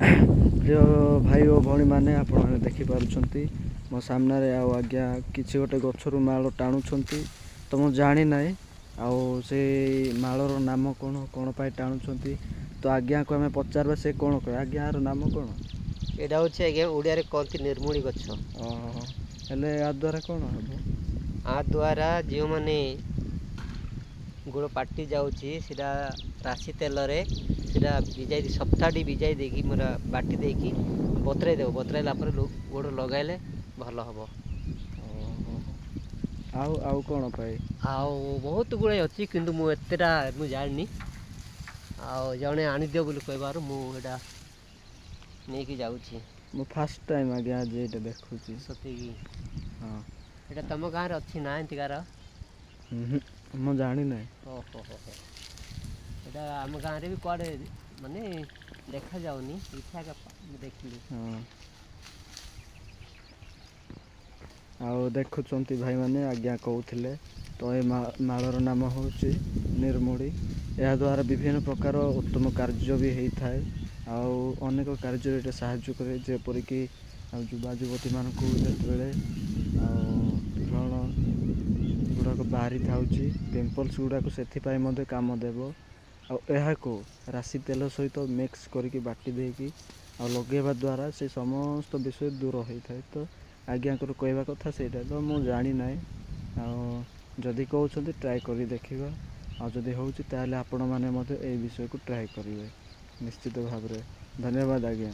प्रिय भाई और भौणी मैंने आप देखिपुंट मो सामने आज्ञा किसी गोटे गचर माल टाणुंट तो मुझे जानी ना आउ से मालर नाम कौन कौन पाई टाणुंट तो आज्ञा को आम पचार से कौन कह आज्ञा नाम कौन यहाँ हूँ आज्ञा ओडिया कहते निर्मूली गछ हेले या द्वारा कौन हम आ द्वारा जो मैंने गुड़ पाटी जाऊँगी सीधा राशि तेल सीधा भिजाई सप्ताहटी भिजाई देकी मोर बाटी देकी बतराई देव बतराइला गोड़ लगाइले भल हम आउ कौन पाई आउ बहुत गुड़ाई अच्छी किंतु मुझेटा मुझे जानी आउ जड़े आनीदिव बोली कहबार मुझे नहीं कि जाऊँगी मु फास्ट टाइम आज्ञा आज ये देखुची सती हाँ ये तुम गाँव अच्छी ना एंतिकार मु जानी ना ओहो हो ये आम गाँव भी कड़े माने देखा जाऊनी इच्छा देखली हाँ आउ देखुंट भाई मैंने आज्ञा कहते तो ये मालर नाम हूँ निर्मूड़ी या द्वारा विभिन्न प्रकार उत्तम कार्य भी होता है आउ अनेक कार्य साहाय्य करे जेपरिक युवा युवती मान जिते व्रण गुड़ाक बाहरी था पिंपल्स गुड़ाक से काम देव को राशि तेल सहित मिक्स करके बाटी देकी लगेवा द्वारा से समस्त विषय दूर होता है तो आज्ञा कहवा कथा से तो मुझे जानी ना जदि कहते ट्राए कर देखा आदि हूँ ताल आपण मैंने विषय को ट्राए करेंगे निश्चित भाव में धन्यवाद आज्ञा।